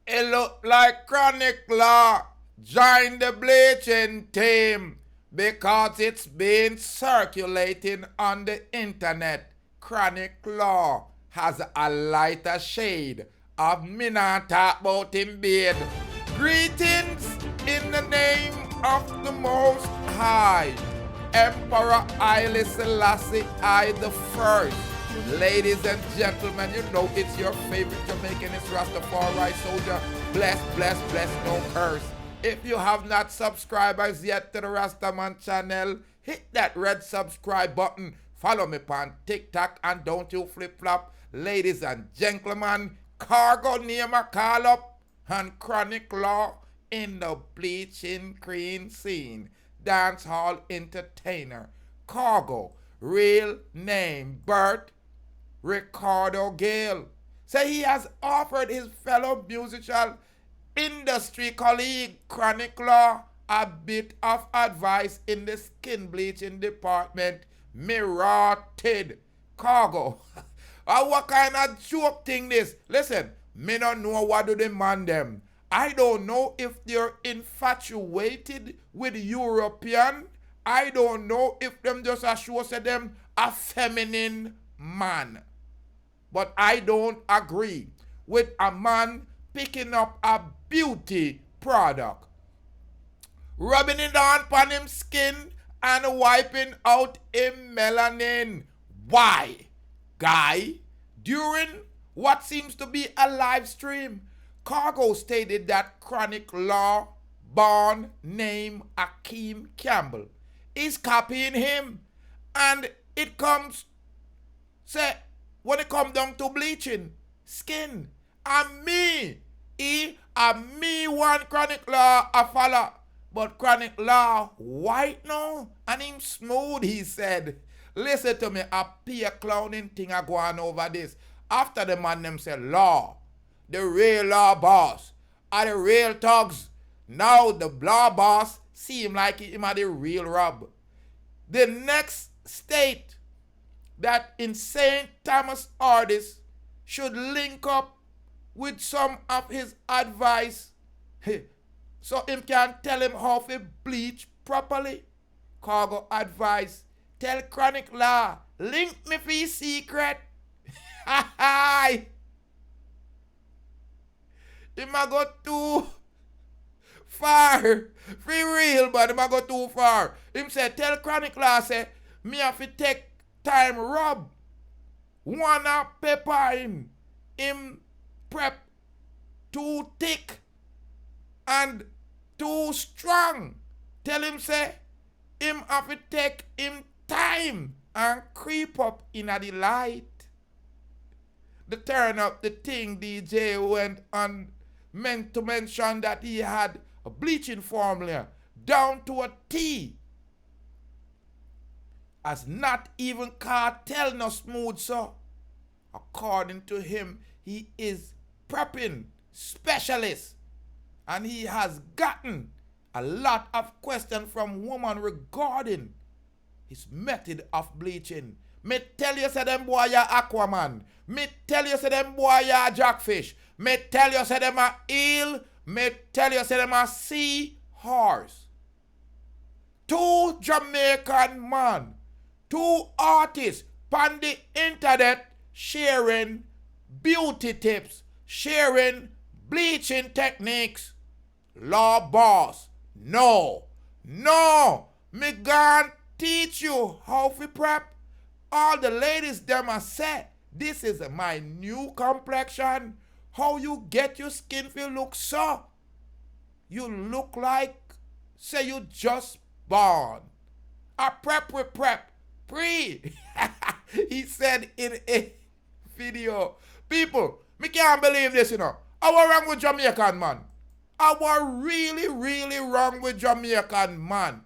It look like Chronic Law joined the bleaching team because it's been circulating on the internet. Chronic Law has a lighter shade of me not talk about him beard. Greetings in the name of the Most High, Emperor Haile Selassie I the First. Ladies and gentlemen, you know it's your favorite Jamaican, it's Rastafari soldier. Bless, bless, bless, no curse. If you have not subscribed as yet to the Rastaman channel, hit that red subscribe button. Follow me on TikTok and don't you flip-flop. Ladies and gentlemen, Khago name a call up and Chronic Law in the bleaching green scene. Dancehall entertainer. Khago, real name, birth, Ricardo Gayle. Say he has offered his fellow musical industry colleague Chronic Law a bit of advice in the skin bleaching department. Me rotted. Khago. What kind of joke thing this? Listen, me don't know what do they man them. I don't know if they're infatuated with European. I don't know if them just a show say them a feminine man. But I don't agree with a man picking up a beauty product, rubbing it on him skin and wiping out him melanin. Why? Guy, during what seems to be a live stream, Khago stated that Chronic Law born name Akeeme Campbell is copying him. And it comes, say, when it come down to bleaching skin, and me one Chronic Law a falla, but Chronic Law white now, and him smooth, he said. Listen to me, a peer clowning thing a go on over this. After the man them say Law, the real law boss, are the real thugs. Now the law boss seem like him are the real rob. The next state that insane Thomas Hardis should link up with some of his advice so him can tell him how to bleach properly. Khago advice, tell Chronic Law, link me for his secret. Him a go too far. Free real, but him a go too far. Him say, tell Chronic Law, say, me have to take time rub. Wanna pepper him prep too thick and too strong. Tell him say, him have to take him time and creep up in the light. The turn up the thing DJ went on meant to mention that he had a bleaching formula down to a T. As not even cartel no smooth, so according to him, he is prepping specialist, and he has gotten a lot of questions from women regarding his method of bleaching. Me tell you say them boy ya Aquaman. Me tell you say them boy ya Jackfish. Me tell you say them a eel. Me tell you say them a sea horse. Two Jamaican man, two artists on the internet sharing beauty tips, sharing bleaching techniques. Law boss, no, me gon' teach you how to prep. All the ladies them are said, this is my new complexion. How you get your skin feel look so. You look like, say you just born. A prep with prep. Pre. He said in a video. People, me can't believe this, you know. I was wrong with Jamaican man. I was really, really wrong with Jamaican man.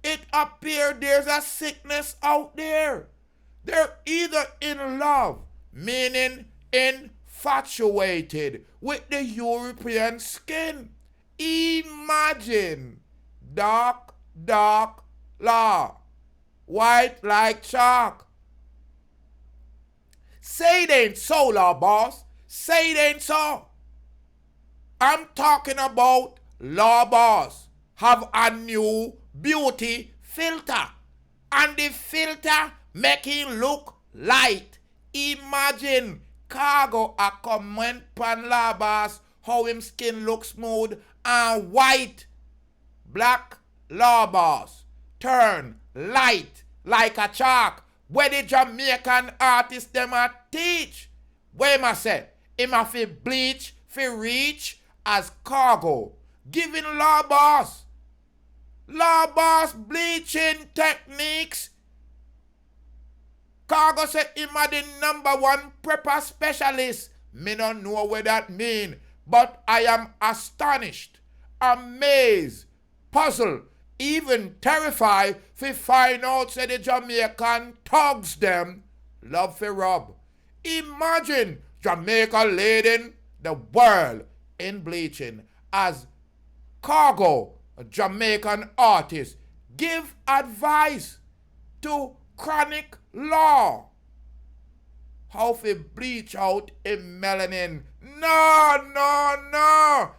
It appears there's a sickness out there. They're either in love, meaning infatuated with the European skin. Imagine dark law, white like chalk. Say it ain't so, law boss. Say it ain't so. I'm talking about Law Boss have a new beauty filter. And the filter make him look light. Imagine Khago a comment pan Law Boss how him skin look smooth and white. Black Law Boss turn light like a chalk. Where the Jamaican artists them a teach. Where I say, him a fi bleach, fi reach as Khago. Giving Law Boss bleaching techniques. Khago said him a the #1 prepper specialist. Me don't know what that mean. But I am astonished, amazed, puzzled, even terrified to find out say the Jamaican thugs them love for rob. Imagine Jamaica leading the world in bleaching as Khago, a Jamaican artist, give advice to Chronic Law how to bleach out a melanin. No.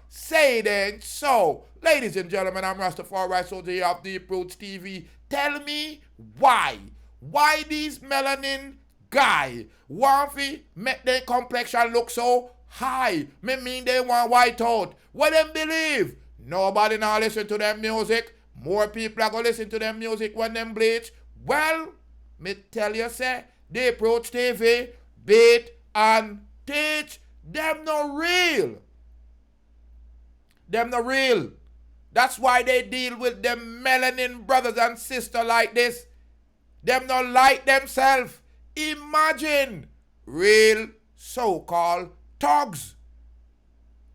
Say it ain't so. Ladies and gentlemen, I'm Rastafari Soldier here of Deep Roots TV. Tell me why. Why these melanin guy want to make their complexion look so high? Me mean they want white out. What them believe? Nobody now listen to them music. More people are going to listen to them music when them bleach. Well, me tell you say, Deep Roots TV, beat and teach. Them no real. Them no real. That's why they deal with them melanin brothers and sisters like this. Them no like themselves. Imagine real so-called thugs.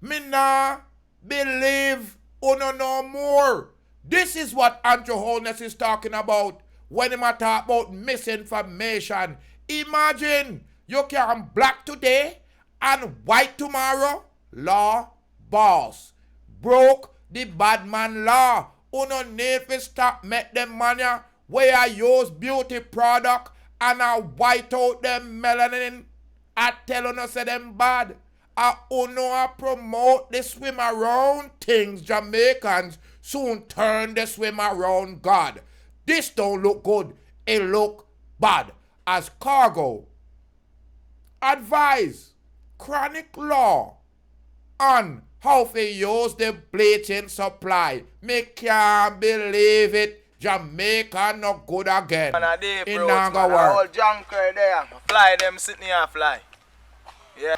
Me nah believe uno no more. This is what Andrew Holness is talking about when he talk about misinformation. Imagine you can black today and white tomorrow. Law Boss broke the bad man law. Uno need to stop make them money where I use beauty product and I white out them melanin. I tell uno say them bad. I uno promote the swim around things. Jamaicans soon turn the swim around God. This don't look good. It look bad. As Khago advise Chronic Law on how to use the bleaching supply. Me can't believe it. Jamaica not good again. In Nanga world. All junker there. Fly them sitting here fly. Yeah.